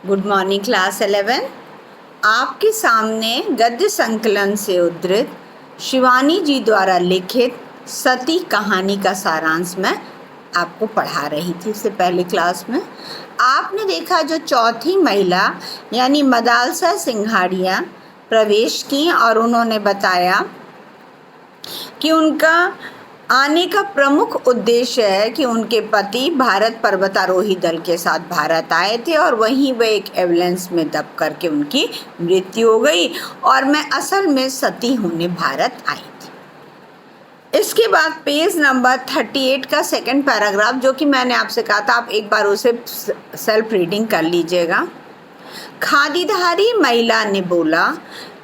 Good morning class 11। आपके सामने गद्य संकलन से उद्धृत शिवानी जी द्वारा लिखित सती कहानी का सारांश मैं आपको पढ़ा रही थी। इससे पहले क्लास में आपने देखा जो चौथी महिला यानी मदालसा सिंघाड़िया प्रवेश की और उन्होंने बताया कि उनका आने का प्रमुख उद्देश्य है कि उनके पति भारत पर्वतारोही दल के साथ भारत आए थे और वहीं वे एक एम्बुलेंस में दब करके उनकी मृत्यु हो गई और मैं असल में सती होने भारत आई थी। इसके बाद पेज नंबर 38 का सेकंड पैराग्राफ, जो कि मैंने आपसे कहा था आप एक बार उसे सेल्फ रीडिंग कर लीजिएगा। खादीधारी महिला ने बोला,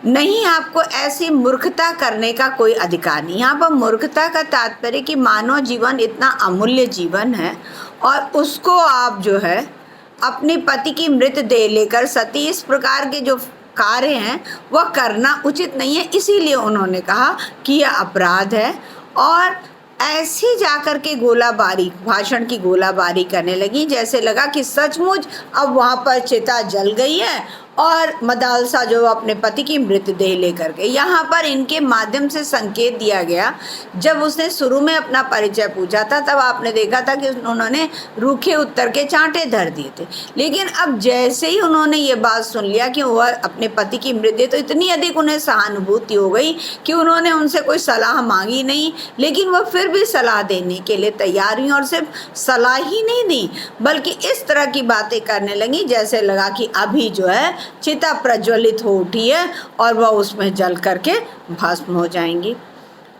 नहीं, आपको ऐसी मूर्खता करने का कोई अधिकार नहीं। यहाँ पर मूर्खता का तात्पर्य कि मानव जीवन इतना अमूल्य जीवन है और उसको आप जो है अपने पति की मृत देह लेकर सती इस प्रकार के जो कार्य हैं वह करना उचित नहीं है। इसीलिए उन्होंने कहा कि यह अपराध है और ऐसे जाकर के गोलाबारी, भाषण की गोलाबारी करने लगी। जैसे लगा कि सचमुच अब वहाँ पर चिता जल गई है और मदालसा जो अपने पति की मृतदेह लेकर के यहाँ पर इनके माध्यम से संकेत दिया गया। जब उसने शुरू में अपना परिचय पूछा था तब आपने देखा था कि उन्होंने रूखे उत्तर के चांटे धर दिए थे, लेकिन अब जैसे ही उन्होंने ये बात सुन लिया कि वह अपने पति की मृतदेह, तो इतनी अधिक उन्हें सहानुभूति हो गई कि उन्होंने उनसे कोई सलाह मांगी नहीं, लेकिन वह फिर भी सलाह देने के लिए तैयार हुई और सिर्फ सलाह ही नहीं दी बल्कि इस तरह की बातें करने लगी जैसे लगा कि अभी जो है चिता प्रज्वलित हो उठी है और वह उसमें जल करके भस्म हो जाएंगी।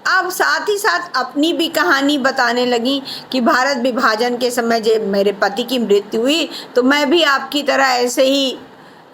अब साथ ही साथ अपनी भी कहानी बताने लगी कि भारत विभाजन के समय जब मेरे पति की मृत्यु हुई तो मैं भी आपकी तरह ऐसे ही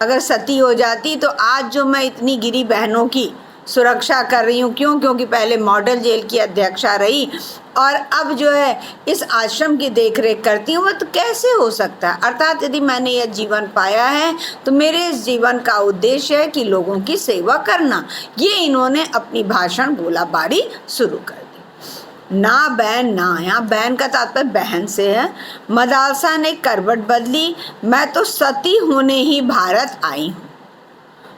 अगर सती हो जाती तो आज जो मैं इतनी गिरी बहनों की सुरक्षा कर रही हूँ, क्योंकि पहले मॉडल जेल की अध्यक्षा रही और अब जो है इस आश्रम की देखरेख करती हूँ, वो तो कैसे हो सकता है। अर्थात यदि मैंने यह जीवन पाया है तो मेरे इस जीवन का उद्देश्य है कि लोगों की सेवा करना। ये इन्होंने अपनी भाषण गोलाबारी शुरू कर दी। ना बहन ना, यहाँ बहन का तात्पर्य बहन से है। मदालसा ने करवट बदली, मैं तो सती होने ही भारत आई हूँ।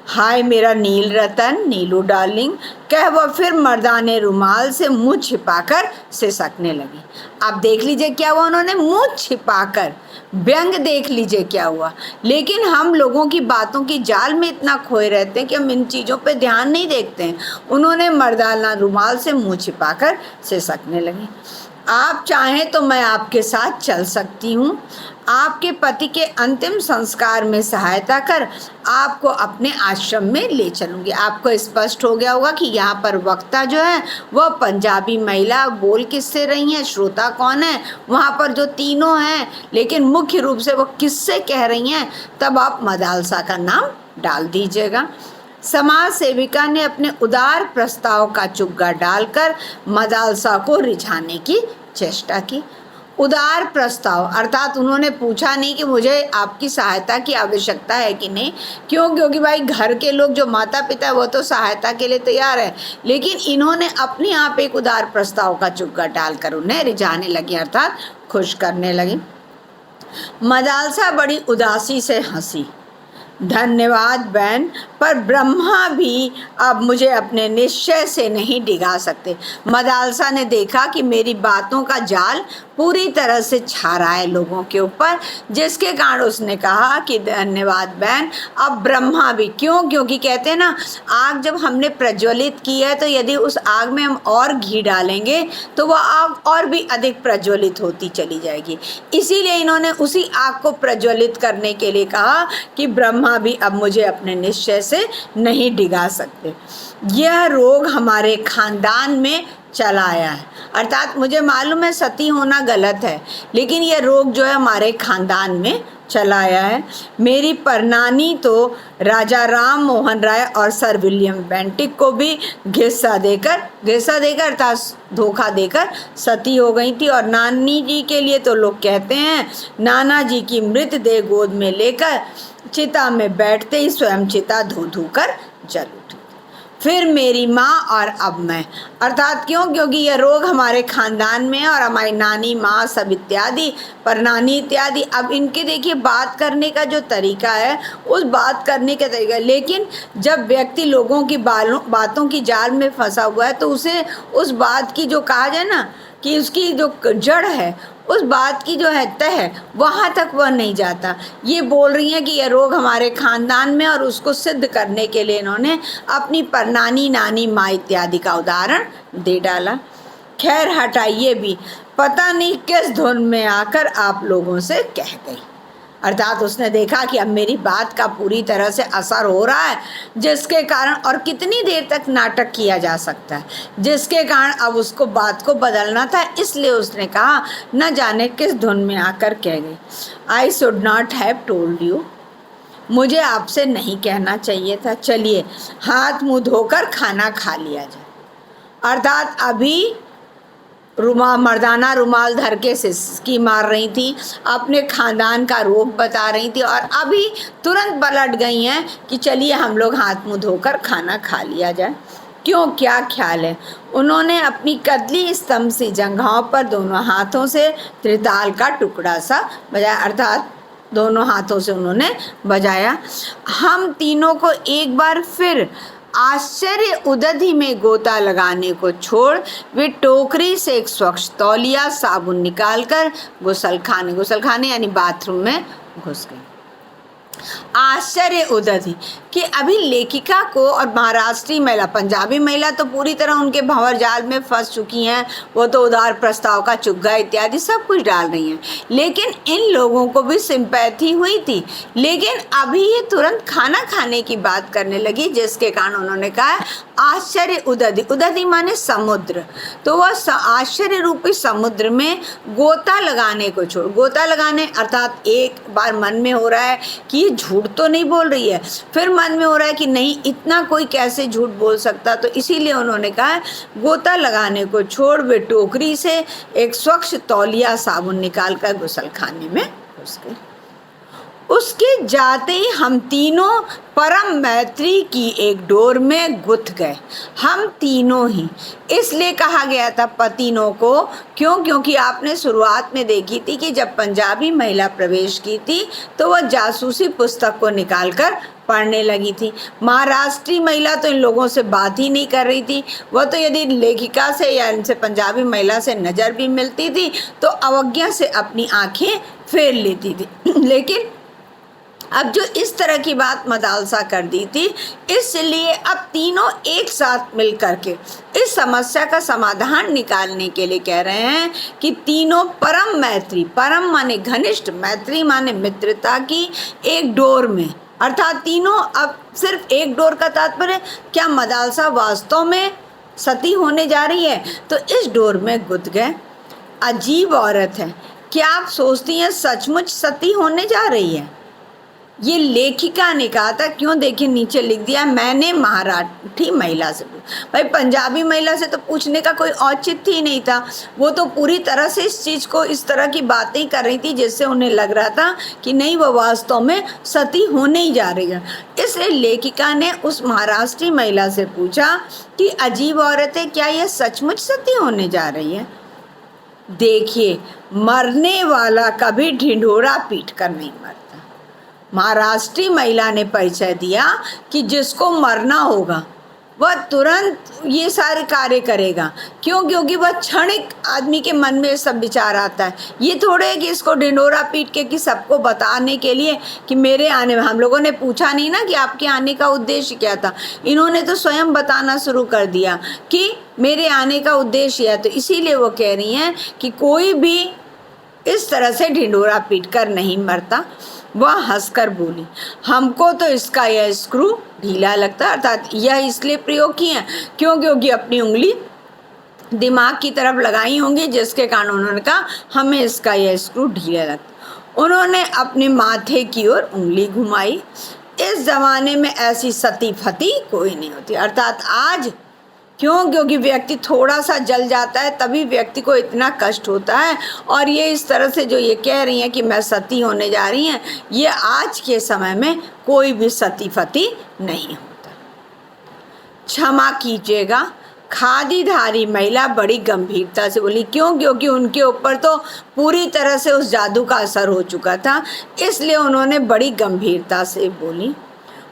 हाय मेरा नील रतन, नीलू डार्लिंग, कह वह फिर मर्दाने रुमाल से मुंह छिपाकर सिसकने लगी। आप देख लीजिए क्या हुआ, उन्होंने मुंह छिपाकर, व्यंग देख लीजिए क्या हुआ। लेकिन हम लोगों की बातों की जाल में इतना खोए रहते हैं कि हम इन चीज़ों पे ध्यान नहीं देखते हैं। उन्होंने मर्दाना रुमाल से मुंह छिपाकर सिसकने लगी। आप चाहें तो मैं आपके साथ चल सकती हूँ, आपके पति के अंतिम संस्कार में सहायता कर आपको अपने आश्रम में ले चलूँगी। आपको स्पष्ट हो गया होगा कि यहाँ पर वक्ता जो है वह पंजाबी महिला बोल किससे रही हैं, श्रोता कौन है, वहाँ पर जो तीनों हैं, लेकिन मुख्य रूप से वो किससे कह रही हैं, तब आप मदालसा का नाम डाल दीजिएगा। समाज सेविका ने अपने उदार प्रस्ताव का चुग्गा डालकर मदालसा को रिझाने की चेष्टा की। उदार प्रस्ताव अर्थात उन्होंने पूछा नहीं कि मुझे आपकी सहायता की आवश्यकता है कि नहीं, क्योंकि भाई घर के लोग जो माता पिता है वो तो सहायता के लिए तैयार है, लेकिन इन्होंने अपने आप एक उदार प्रस्ताव का चुग्गा डालकर उन्हें रिझाने लगी, अर्थात खुश करने लगी। मदालसा बड़ी उदासी से हंसी। धन्यवाद बहन, पर ब्रह्मा भी अब मुझे अपने निश्चय से नहीं डिगा सकते। मदालसा ने देखा कि मेरी बातों का जाल पूरी तरह से छा रहा है लोगों के ऊपर, जिसके कारण उसने कहा कि धन्यवाद बहन, अब ब्रह्मा भी, क्योंकि कहते हैं ना, आग जब हमने प्रज्वलित की है तो यदि उस आग में हम और घी डालेंगे तो वह आग और भी अधिक प्रज्वलित होती चली जाएगी। इसीलिए इन्होंने उसी आग को प्रज्वलित करने के लिए कहा कि ब्रह्मा भी अब मुझे अपने निश्चय से नहीं डिगा सकते। यह रोग हमारे खानदान में चला आया है, अर्थात मुझे मालूम है सती होना गलत है, लेकिन यह रोग जो है हमारे खानदान में चला आया है। मेरी परनानी तो राजा राम मोहन राय और सर विलियम बेंटिक को भी घिस्सा देकर अर्थात धोखा देकर सती हो गई थी, और नानी जी के लिए तो लोग कहते हैं नाना जी की मृतदेह गोद में लेकर चिता में बैठते ही स्वयं चिता धो कर जल उठी। फिर मेरी माँ और अब मैं। अर्थात क्यों? क्योंकि यह रोग हमारे खानदान में है और हमारी नानी, माँ सब इत्यादि, परनानी इत्यादि। अब इनके देखिए बात करने का जो तरीका है, उस बात करने का तरीका, लेकिन जब व्यक्ति लोगों की बातों की जाल में फंसा हुआ है तो उसे उस बात की जो कहा जाए ना कि उसकी जो जड़ है, उस बात की जो है तह है, वहाँ तक वह नहीं जाता। ये बोल रही हैं कि यह रोग हमारे खानदान में, और उसको सिद्ध करने के लिए इन्होंने अपनी परनानी, नानी, माँ इत्यादि का उदाहरण दे डाला। खैर हटाइए भी, पता नहीं किस धुन में आकर आप लोगों से कह गई। अर्थात उसने देखा कि अब मेरी बात का पूरी तरह से असर हो रहा है, जिसके कारण, और कितनी देर तक नाटक किया जा सकता है, जिसके कारण अब उसको बात को बदलना था। इसलिए उसने कहा, न जाने किस धुन में आकर कह गई। I should not have told you, मुझे आपसे नहीं कहना चाहिए था। चलिए हाथ मुँह धोकर खाना खा लिया जाए। अर्थात अभी मर्दाना रुमाल धर के सिसकी मार रही थी, अपने खानदान का रोग बता रही थी, और अभी तुरंत पलट गई हैं कि चलिए हम लोग हाथ मुँह धोकर खाना खा लिया जाए। क्यों, क्या ख्याल है? उन्होंने अपनी कदली स्तंभ सी जंघाओं पर दोनों हाथों से त्रिताल का टुकड़ा सा बजाया। अर्थात दोनों हाथों से उन्होंने बजाया। हम तीनों को एक बार फिर आश्चर्य उदधि में गोता लगाने को छोड़ वे टोकरी से एक स्वच्छ तौलिया साबुन निकालकर गुसलखाने यानी बाथरूम में घुस गए। आश्चर्य उदधि कि अभी लेखिका को, और महाराष्ट्री महिला, पंजाबी महिला तो पूरी तरह उनके भंवर जाल में फंस चुकी हैं, वो तो उदार प्रस्ताव का चुग्गा इत्यादि सब कुछ डाल रही हैं, लेकिन इन लोगों को भी सिंपैथी हुई थी। लेकिन अभी ये तुरंत खाना खाने की बात करने लगी, जिसके कारण उन्होंने कहा आश्चर्य उदधि। उदधि माने समुद्र, तो वह आश्चर्य रूपी समुद्र में गोता लगाने को छोड़, गोता लगाने अर्थात एक बार मन में हो रहा है कि ये झूठ तो नहीं बोल रही है, फिर मन में हो रहा है कि नहीं, इतना कोई कैसे झूठ बोल सकता, तो इसीलिए उन्होंने कहा गोता लगाने को छोड़ वे टोकरी से एक स्वच्छ तौलिया साबुन निकालकर गुसलखाने में घुस गई। उसके जाते ही हम तीनों परम मैत्री की एक डोर में गुथ गए। हम तीनों ही इसलिए कहा गया था पतिनों को, क्यों? क्योंकि आपने शुरुआत में देखी थी कि जब पंजाबी महिला प्रवेश की थी तो वह जासूसी पुस्तक को निकालकर पढ़ने लगी थी। महाराष्ट्री महिला तो इन लोगों से बात ही नहीं कर रही थी, वह तो यदि लेखिका से या इनसे पंजाबी महिला से नज़र भी मिलती थी तो अवज्ञा से अपनी आंखें फेर लेती थी। लेकिन अब जो इस तरह की बात मदालसा कर दी थी, इसलिए अब तीनों एक साथ मिल करके इस समस्या का समाधान निकालने के लिए कह रहे हैं कि तीनों परम मैत्री, परम माने घनिष्ठ, मैत्री माने मित्रता की एक डोर में, अर्थात तीनों अब सिर्फ एक डोर का तात्पर्य क्या मदालसा वास्तव में सती होने जा रही है, तो इस डोर में गुथ गए। अजीब औरत है, क्या आप सोचती हैं सचमुच सती होने जा रही है? ये लेखिका ने कहा था। क्यों? देखिए नीचे लिख दिया, मैंने मराठी महिला से पूछा। भाई पंजाबी महिला से तो पूछने का कोई औचित्य ही नहीं था, वो तो पूरी तरह से इस चीज़ को, इस तरह की बातें कर रही थी जिससे उन्हें लग रहा था कि नहीं, वह वास्तव में सती होने ही जा रही है। इसलिए लेखिका ने उस महाराष्ट्री महिला से पूछा कि अजीब औरत है, क्या यह सचमुच सती होने जा रही है? देखिए, मरने वाला कभी ढिंढोरा पीट कर नहीं मरता। महाराष्ट्री महिला ने परिचय दिया कि जिसको मरना होगा वह तुरंत ये सारे कार्य करेगा। क्यों? क्योंकि वह क्षणिक आदमी के मन में सब विचार आता है। ये थोड़े है कि इसको ढिंढोरा पीट के कि सबको बताने के लिए कि मेरे आने में, हम लोगों ने पूछा नहीं ना कि आपके आने का उद्देश्य क्या था, इन्होंने तो स्वयं बताना शुरू कर दिया कि मेरे आने का उद्देश्य है। तो इसीलिए वो कह रही हैं कि कोई भी इस तरह से ढिंढोरा पीट कर नहीं मरता। वह हंसकर बोली, हमको तो इसका यह स्क्रू ढीला लगता है। अर्थात यह इसलिए प्रयोग किए हैं क्योंकि अपनी उंगली दिमाग की तरफ लगाई होंगी, जिसके कारण उन्होंने कहा हमें इसका यह स्क्रू ढीला लगता। उन्होंने अपने माथे की ओर उंगली घुमाई। इस ज़माने में ऐसी सती फती कोई नहीं होती। अर्थात आज क्यों? क्योंकि व्यक्ति थोड़ा सा जल जाता है तभी व्यक्ति को इतना कष्ट होता है। और ये इस तरह से जो ये कह रही हैं कि मैं सती होने जा रही हैं, ये आज के समय में कोई भी सती फती नहीं होता। क्षमा कीजिएगा। खादीधारी महिला बड़ी गंभीरता से बोली। क्यों? क्योंकि उनके ऊपर तो पूरी तरह से उस जादू का असर हो चुका था, इसलिए उन्होंने बड़ी गंभीरता से बोली,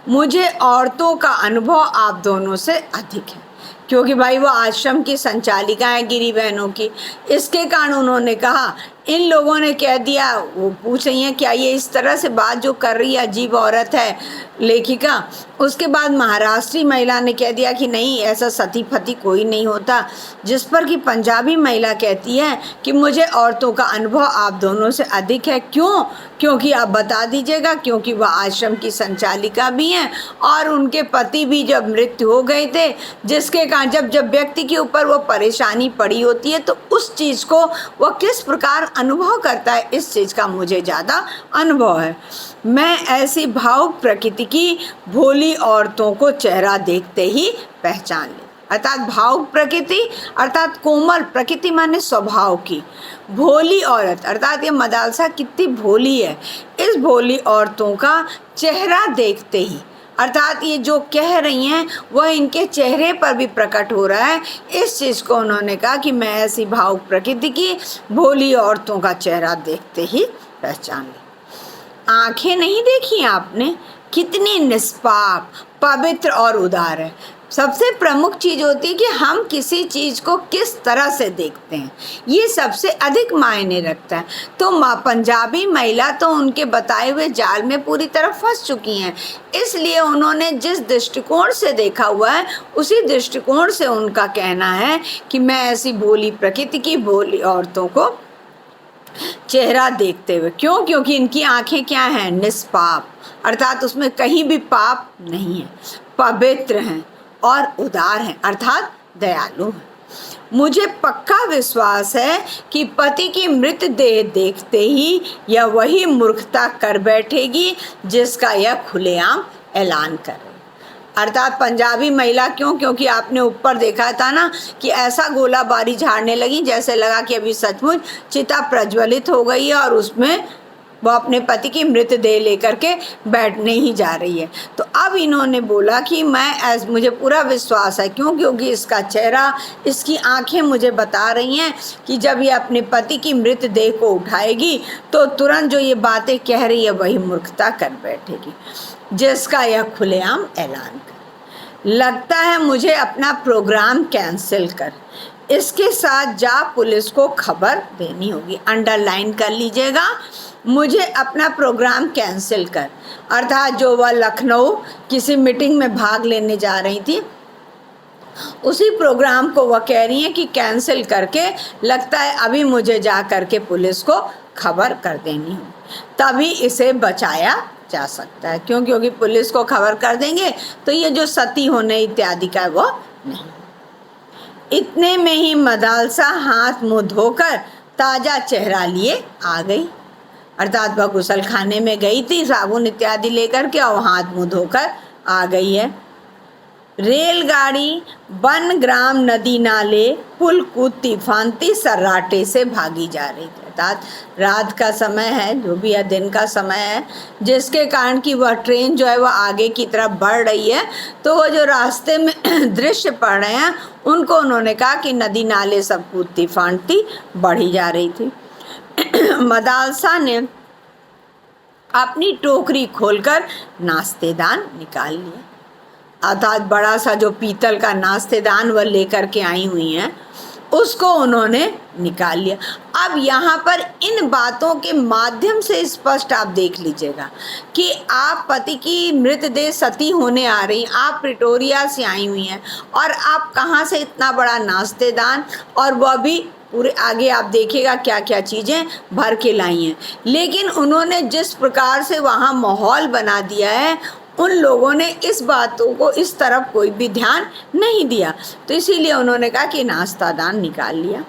मुझे औरतों का अनुभव आप दोनों से अधिक है। क्योंकि भाई वो आश्रम की संचालिका है गिरी बहनों की, इसके कारण उन्होंने कहा। इन लोगों ने कह दिया, वो पूछ रही हैं क्या ये इस तरह से बात जो कर रही है अजीब औरत है लेखिका। उसके बाद महाराष्ट्री महिला ने कह दिया कि नहीं, ऐसा सती फती कोई नहीं होता। जिस पर कि पंजाबी महिला कहती है कि मुझे औरतों का अनुभव आप दोनों से अधिक है। क्यों? क्योंकि आप बता दीजिएगा। क्योंकि वह आश्रम की संचालिका भी हैं और उनके पति भी जब मृत्यु हो गए थे, जिसके कारण जब व्यक्ति के ऊपर वो परेशानी पड़ी होती है तो उस चीज़ को वह किस प्रकार अनुभव करता है, इस चीज़ का मुझे ज़्यादा अनुभव है। मैं ऐसी भावुक प्रकृति की भोली औरतों को चेहरा देखते ही पहचान ली। अर्थात भावुक प्रकृति अर्थात कोमल प्रकृति माने स्वभाव की, भोली औरत अर्थात ये मदालसा कितनी भोली है। इस भोली औरतों का चेहरा देखते ही अर्थात ये जो कह रही हैं वह इनके चेहरे पर भी प्रकट हो रहा है। इस चीज़ को उन्होंने कहा कि मैं ऐसी भावुक प्रकृति की भोली औरतों का चेहरा देखते ही पहचान ली। आंखें नहीं देखी आपने, कितनी निष्पाप, पवित्र और उदार है। सबसे प्रमुख चीज़ होती है कि हम किसी चीज़ को किस तरह से देखते हैं, ये सबसे अधिक मायने रखता है। तो पंजाबी महिला तो उनके बताए हुए जाल में पूरी तरह फंस चुकी हैं, इसलिए उन्होंने जिस दृष्टिकोण से देखा हुआ है उसी दृष्टिकोण से उनका कहना है कि मैं ऐसी भोली प्रकृति की भोली औरतों को चेहरा देखते हुए। क्यों? क्योंकि इनकी आंखें क्या हैं? निष्पाप अर्थात उसमें कहीं भी पाप नहीं है, पवित्र हैं और उदार हैं अर्थात दयालु हैं। मुझे पक्का विश्वास है कि पति की मृतदेह देखते ही यह वही मूर्खता कर बैठेगी जिसका यह खुलेआम ऐलान करे। अर्थात पंजाबी महिला क्यों? क्योंकि आपने ऊपर देखा था ना कि ऐसा गोलाबारी झाड़ने लगी जैसे लगा कि अभी सचमुच चिता प्रज्वलित हो गई है और उसमें वो अपने पति की मृतदेह लेकर के बैठने ही जा रही है। तो अब इन्होंने बोला कि मुझे पूरा विश्वास है। क्यों? क्योंकि इसका चेहरा, इसकी आंखें मुझे बता रही हैं कि जब ये अपने पति की मृतदेह को उठाएगी तो तुरंत जो ये बातें कह रही है वही मूर्खता कर बैठेगी जिसका यह खुलेआम ऐलान कर। लगता है मुझे अपना प्रोग्राम कैंसिल कर इसके साथ जा पुलिस को खबर देनी होगी। अंडरलाइन कर लीजिएगा, मुझे अपना प्रोग्राम कैंसिल कर। अर्थात जो वह लखनऊ किसी मीटिंग में भाग लेने जा रही थी उसी प्रोग्राम को वह कह रही हैं कि कैंसिल करके लगता है अभी मुझे जा करके पुलिस को खबर कर देनी हो, तभी इसे बचाया जा सकता है। क्यों? क्योंकि पुलिस को खबर कर देंगे तो ये जो सती होने इत्यादि का वो नहीं। इतने में ही मदालसा हाथ मुंह धोकर ताज़ा चेहरा लिए आ गई। अर्थात वह गुसल खाने में गई थी साबुन इत्यादि लेकर के और हाथ मुंह धोकर आ गई है। रेलगाड़ी बनग्राम नदी नाले पुल कूदती फांती सर्राटे से भागी जा रही थी। अर्थात रात का समय है, जो भी है दिन का समय है, जिसके कारण कि वह ट्रेन जो है वह आगे की तरफ बढ़ रही है। तो वो जो रास्ते में दृश्य पड़ रहे हैं उनको उन्होंने कहा कि नदी नाले सब कूदती फांती बढ़ी जा रही थी। मदालसा ने अपनी टोकरी खोलकर नाश्तेदान निकाल लिया। अर्थात बड़ा सा जो पीतल का नाश्तेदान वह लेकर के आई हुई हैं उसको उन्होंने निकाल लिया। अब यहाँ पर इन बातों के माध्यम से स्पष्ट आप देख लीजिएगा कि आप पति की मृतदेह सती होने आ रही, आप प्रिटोरिया से आई हुई हैं और आप कहाँ से इतना बड़ा नाश्तेदान, और वह भी पूरे आगे आप देखिएगा क्या क्या चीज़ें भर के लाई हैं। लेकिन उन्होंने जिस प्रकार से वहाँ माहौल बना दिया है उन लोगों ने इस बातों को इस तरफ कोई भी ध्यान नहीं दिया, तो इसीलिए उन्होंने कहा कि नाश्तादान निकाल लिया।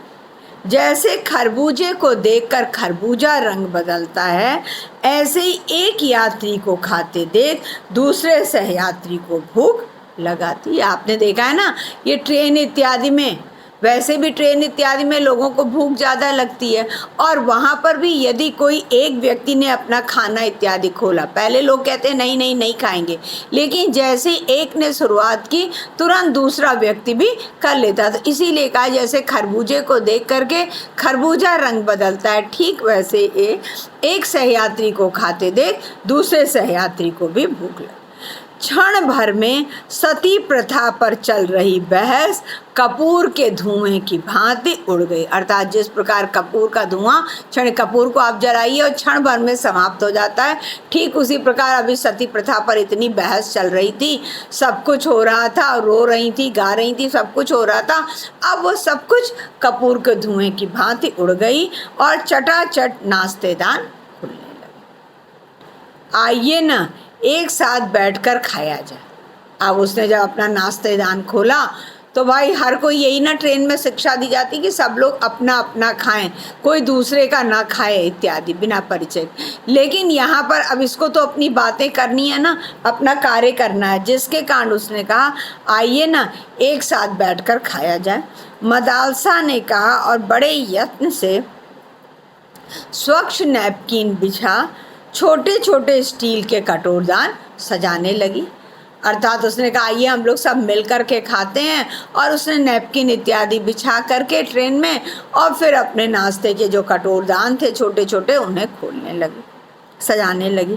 जैसे खरबूजे को देखकर खरबूजा रंग बदलता है, ऐसे ही एक यात्री को खाते देख दूसरे सहयात्री को भूख लगाती है। आपने देखा है ना, ये ट्रेन इत्यादि में वैसे भी ट्रेन इत्यादि में लोगों को भूख ज़्यादा लगती है, और वहाँ पर भी यदि कोई एक व्यक्ति ने अपना खाना इत्यादि खोला, पहले लोग कहते हैं नहीं नहीं नहीं खाएंगे, लेकिन जैसे ही एक ने शुरुआत की तुरंत दूसरा व्यक्ति भी कर लेता। तो इसीलिए कहा जैसे खरबूजे को देख करके खरबूजा रंग बदलता है, ठीक वैसे एक सहयात्री को खाते देख दूसरे सहयात्री को भी भूख लगी। क्षण भर में सती प्रथा पर चल रही बहस कपूर के धुएं की भांति उड़ गई। अर्थात जिस प्रकार कपूर का धुआं, क्षण कपूर को आप जलाइए और क्षण भर में समाप्त हो जाता है, ठीक उसी प्रकार अभी सती प्रथा पर इतनी बहस चल रही थी, सब कुछ हो रहा था, रो रही थी, गा रही थी, सब कुछ हो रहा था। अब वो सब कुछ कपूर के धुएं की भांति उड़ गई और चटाचट नाश्तेदान खुलने लगे। आइए न एक साथ बैठकर खाया जाए। अब उसने जब अपना नाश्तेदान खोला तो भाई हर कोई यही ना ट्रेन में शिक्षा दी जाती कि सब लोग अपना अपना खाएं, कोई दूसरे का ना खाए इत्यादि बिना परिचय। लेकिन यहाँ पर अब इसको तो अपनी बातें करनी है ना, अपना कार्य करना है, जिसके कारण उसने कहा आइए ना एक साथ बैठकर खाया जाए। मदालसा ने कहा और बड़े यत्न से स्वच्छ नैपकिन बिछा छोटे छोटे स्टील के कटोरदान सजाने लगी। अर्थात उसने कहा आइए हम लोग सब मिल कर के खाते हैं, और उसने नैपकिन इत्यादि बिछा करके ट्रेन में और फिर अपने नाश्ते के जो कटोरदान थे छोटे छोटे उन्हें खोलने लगी, सजाने लगी।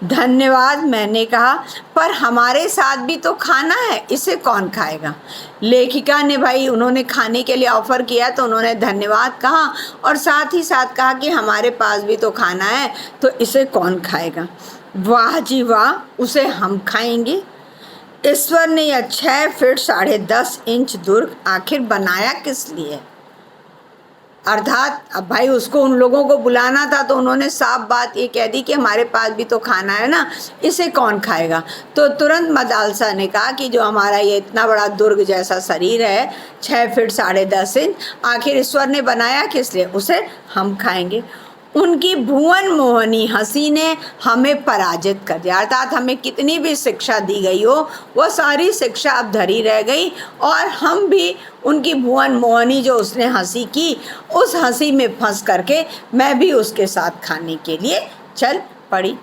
धन्यवाद, मैंने कहा, पर हमारे साथ भी तो खाना है, इसे कौन खाएगा। लेखिका ने भाई उन्होंने खाने के लिए ऑफ़र किया तो उन्होंने धन्यवाद कहा और साथ ही साथ कहा कि हमारे पास भी तो खाना है, तो इसे कौन खाएगा। वाह जी वाह, उसे हम खाएंगे। ईश्वर ने यह 6 फीट 10.5 इंच दुर्ग आखिर बनाया किस लिए। अर्थात अब भाई उसको उन लोगों को बुलाना था तो उन्होंने साफ बात ये कह दी कि हमारे पास भी तो खाना है ना, इसे कौन खाएगा। तो तुरंत मदालसा ने कहा कि जो हमारा ये इतना बड़ा दुर्ग जैसा शरीर है 6 फीट 10.5 इंच, आखिर ईश्वर ने बनाया किस लिए, उसे हम खाएंगे। उनकी भुवन मोहनी हंसी ने हमें पराजित कर दिया। अर्थात हमें कितनी भी शिक्षा दी गई हो वो सारी शिक्षा अब धरी रह गई, और हम भी उनकी भुवन मोहनी जो उसने हंसी की उस हंसी में फंस करके मैं भी उसके साथ खाने के लिए चल पड़ी।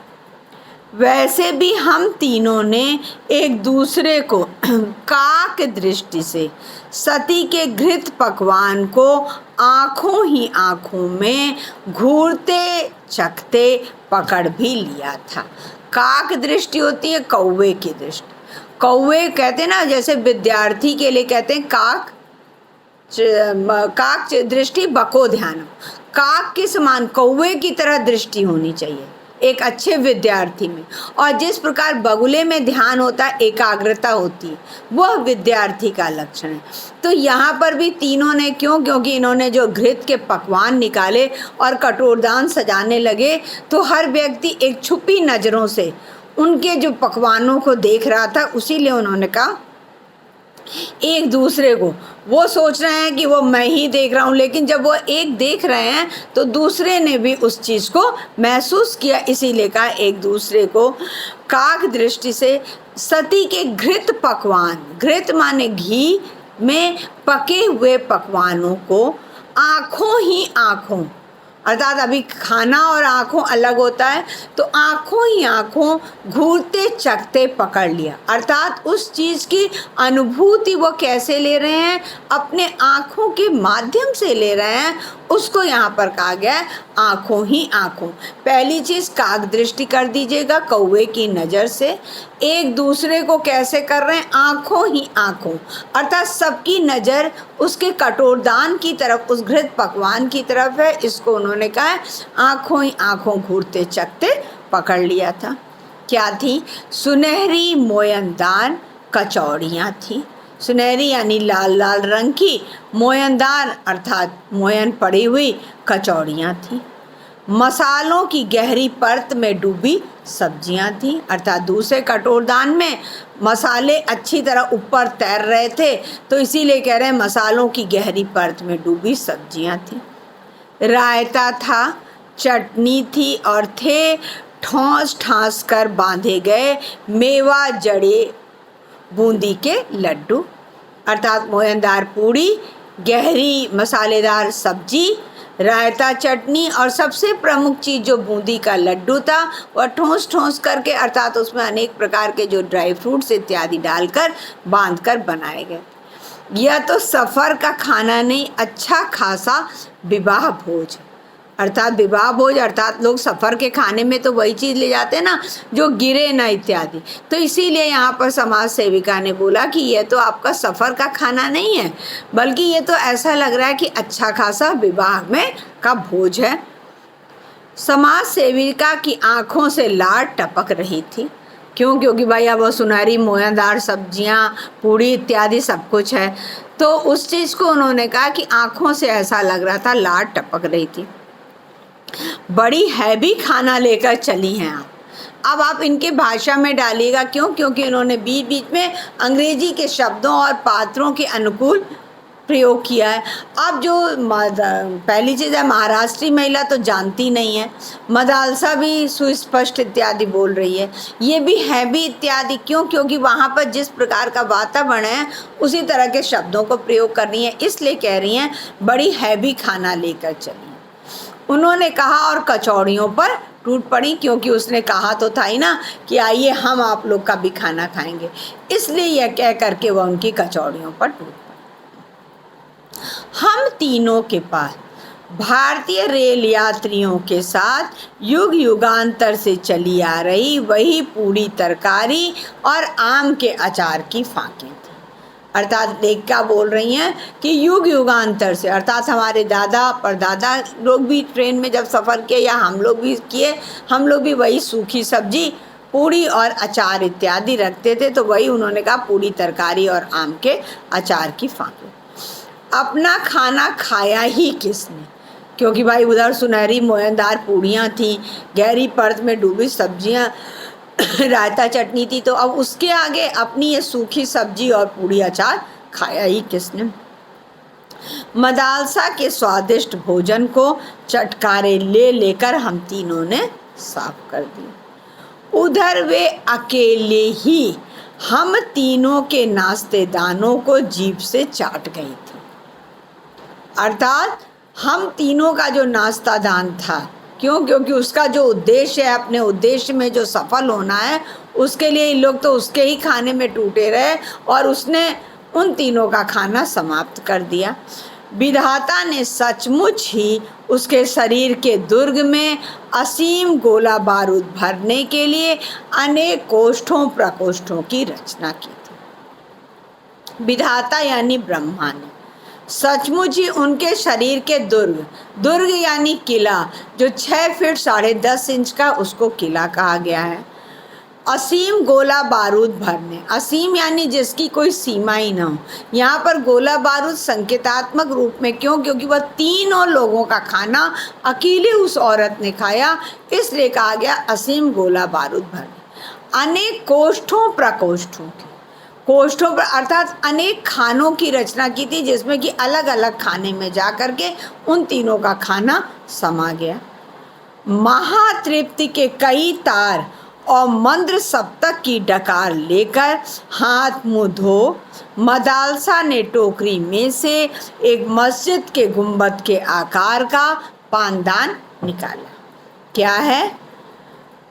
वैसे भी हम तीनों ने एक दूसरे को काक दृष्टि से सती के घृत पकवान को आँखों ही आँखों में घूरते चखते पकड़ भी लिया था। काक दृष्टि होती है कौवे की दृष्टि। कौवे कहते हैं ना, जैसे विद्यार्थी के लिए कहते हैं काक दृष्टि बको ध्यान। काक के समान कौवे की तरह दृष्टि होनी चाहिए एक अच्छे विद्यार्थी में, और जिस प्रकार बगुले में ध्यान होता है, एकाग्रता होती है, वह विद्यार्थी का लक्षण है। तो यहाँ पर भी तीनों ने क्योंकि इन्होंने जो घृत के पकवान निकाले और कटोरदान सजाने लगे, तो हर व्यक्ति एक छुपी नज़रों से उनके जो पकवानों को देख रहा था, उसीलिए उन्होंने कहा एक दूसरे को, वो सोच रहे हैं कि वो मैं ही देख रहा हूँ, लेकिन जब वो एक देख रहे हैं तो दूसरे ने भी उस चीज़ को महसूस किया, इसीलिए कहा एक दूसरे को काक दृष्टि से सती के घृत पकवान, घृत माने घी में पके हुए पकवानों को आँखों ही आँखों, अर्थात अभी खाना और आँखों अलग होता है, तो आँखों ही आँखों घूरते चखते पकड़ लिया। अर्थात उस चीज़ की अनुभूति वो कैसे ले रहे हैं, अपने आँखों के माध्यम से ले रहे हैं, उसको यहाँ पर कहा गया है आँखों ही आँखों। पहली चीज़ काक दृष्टि कर दीजिएगा कौवे की नज़र से, एक दूसरे को कैसे कर रहे हैं, आँखों ही आँखों, अर्थात सबकी नज़र उसके कटोरदान की तरफ, उस घृत पकवान की तरफ है, इसको उन्होंने कहा है आँखों ही आँखों घूरते चखते पकड़ लिया था। क्या थी, सुनहरी मोयनदार कचौड़ियाँ थी। सुनहरी यानी लाल लाल रंग की, मोयनदार अर्थात मोयन पड़ी हुई कचौड़ियाँ थी। मसालों की गहरी परत में डूबी सब्जियां थी, अर्थात दूसरे कटोरदान में मसाले अच्छी तरह ऊपर तैर रहे थे, तो इसीलिए कह रहे हैं मसालों की गहरी परत में डूबी सब्जियां थी। रायता था, चटनी थी और थे ठौस ठास कर बांधे गए मेवा जड़े बूंदी के लड्डू, अर्थात मोयनदार पूड़ी गहरी मसालेदार सब्जी, रायता, चटनी और सबसे प्रमुख चीज़ जो बूंदी का लड्डू था वह ठोस ठोस करके अर्थात उसमें अनेक प्रकार के जो ड्राई फ्रूट्स इत्यादि डालकर बांधकर बनाए गए। यह तो सफ़र का खाना नहीं, अच्छा खासा विवाह भोज, अर्थात विवाह भोज अर्थात लोग सफ़र के खाने में तो वही चीज़ ले जाते हैं ना जो गिरे ना इत्यादि। तो इसीलिए यहाँ पर समाज सेविका ने बोला कि यह तो आपका सफ़र का खाना नहीं है, बल्कि ये तो ऐसा लग रहा है कि अच्छा खासा विवाह में का भोज है। समाज सेविका की आँखों से लार टपक रही थी। क्यों? क्योंकि भाई अब वो सुनहरी मोहनदार सब्जियाँ, पूड़ी इत्यादि सब कुछ है, तो उस चीज़ को उन्होंने कहा कि आँखों से ऐसा लग रहा था, लार टपक रही थी। बड़ी हैवी खाना लेकर चली हैं आप। अब आप इनके भाषा में डालिएगा। क्यों? क्योंकि इन्होंने बीच बीच में अंग्रेजी के शब्दों और पात्रों के अनुकूल प्रयोग किया है। अब जो पहली चीज़ है, महाराष्ट्री महिला तो जानती नहीं है, मदालसा भी सुस्पष्ट इत्यादि बोल रही है, ये भी हैवी इत्यादि। क्यों? क्योंकि वहाँ पर जिस प्रकार का वातावरण है उसी तरह के शब्दों को प्रयोग कर रही हैं, इसलिए कह रही हैं बड़ी हैवी खाना लेकर चली। उन्होंने कहा और कचौड़ियों पर टूट पड़ी, क्योंकि उसने कहा तो था ही ना कि आइए हम आप लोग का भी खाना खाएंगे, इसलिए यह कह करके वह उनकी कचौड़ियों पर टूट पड़ी। हम तीनों के पास भारतीय रेल यात्रियों के साथ युग युगांतर से चली आ रही वही पूरी तरकारी और आम के अचार की फांकें थी। अर्थात देख क्या बोल रही हैं कि युग युगांतर से, अर्थात हमारे दादा परदादा लोग भी ट्रेन में जब सफ़र किए या हम लोग भी किए, हम लोग भी वही सूखी सब्जी, पूड़ी और अचार इत्यादि रखते थे। तो वही उन्होंने कहा पूरी तरकारी और आम के अचार की फांकें। अपना खाना खाया ही किसने? क्योंकि भाई उधर सुनहरी मोहनदार पूड़ियाँ थीं, गहरी परत में डूबी सब्जियाँ, रायता चटनी थी, तो अब उसके आगे अपनी ये सूखी सब्जी और पूड़ी अचार खाया ही किसने? मदालसा के स्वादिष्ट भोजन को चटकारे ले लेकर हम तीनों ने साफ कर दिया। उधर वे अकेले ही हम तीनों के नाश्ते दानों को जीभ से चाट गई थी। अर्थात हम तीनों का जो नाश्ता दान था, क्यों? क्योंकि उसका जो उद्देश्य है, अपने उद्देश्य में जो सफल होना है, उसके लिए इन लोग तो उसके ही खाने में टूटे रहे और उसने उन तीनों का खाना समाप्त कर दिया। विधाता ने सचमुच ही उसके शरीर के दुर्ग में असीम गोला बारूद भरने के लिए अनेक कोष्ठों प्रकोष्ठों की रचना की थी। विधाता यानी ब्रह्मा ने सचमुच ही उनके शरीर के दुर्ग, दुर्ग यानी किला, जो 6 फीट 10.5 इंच का, उसको किला कहा गया है। असीम गोला बारूद भरने, असीम यानी जिसकी कोई सीमा ही ना हो। यहाँ पर गोला बारूद संकेतात्मक रूप में, क्यों? क्योंकि वह तीनों लोगों का खाना अकेले उस औरत ने खाया, इसलिए कहा गया असीम गोला बारूद भरने। अनेक कोष्ठों प्रकोष्ठों की, कोष्ठों पर अर्थात अनेक खानों की रचना की थी, जिसमें कि अलग अलग खाने में जा कर के उन तीनों का खाना समा गया। महातृप्ति के कई तार और मंद्र सप्तक की डकार लेकर हाथ मुँह धो मदालसा ने टोकरी में से एक मस्जिद के गुंबद के आकार का पानदान निकाला। क्या है?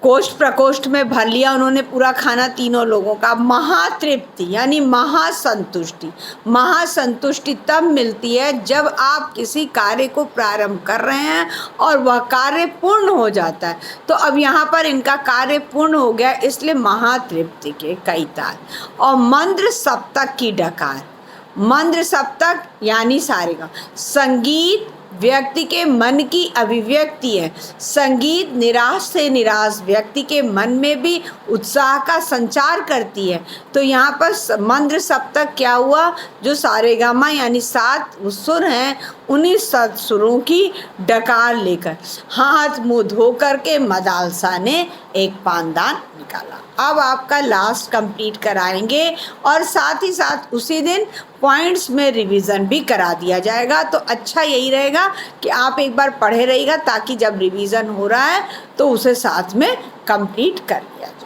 कोष्ठ प्रकोष्ठ में भर लिया उन्होंने पूरा खाना तीनों लोगों का। महातृप्ति यानी महासंतुष्टि। महासंतुष्टि तब मिलती है जब आप किसी कार्य को प्रारंभ कर रहे हैं और वह कार्य पूर्ण हो जाता है। तो अब यहाँ पर इनका कार्य पूर्ण हो गया, इसलिए महातृप्ति के कई तार और मंद्र सप्तक की डकार। मंद्र सप्तक यानी सारेगा। संगीत व्यक्ति के मन की अभिव्यक्ति है। संगीत निराश से निराश व्यक्ति के मन में भी उत्साह का संचार करती है। तो यहाँ पर मंद्र सप्तक क्या हुआ? जो सारेगामा यानी 7 सुर हैं, उन्हीं 7 सुरों की डकार लेकर हाथ मुँह धो करके मदालसा ने एक पानदान निकाला। अब आपका लास्ट कंप्लीट कराएंगे और साथ ही साथ उसी दिन पॉइंट्स में रिवीजन भी करा दिया जाएगा। तो अच्छा यही रहेगा कि आप एक बार पढ़े रहिएगा, ताकि जब रिवीजन हो रहा है तो उसे साथ में कंप्लीट कर लिया जाए।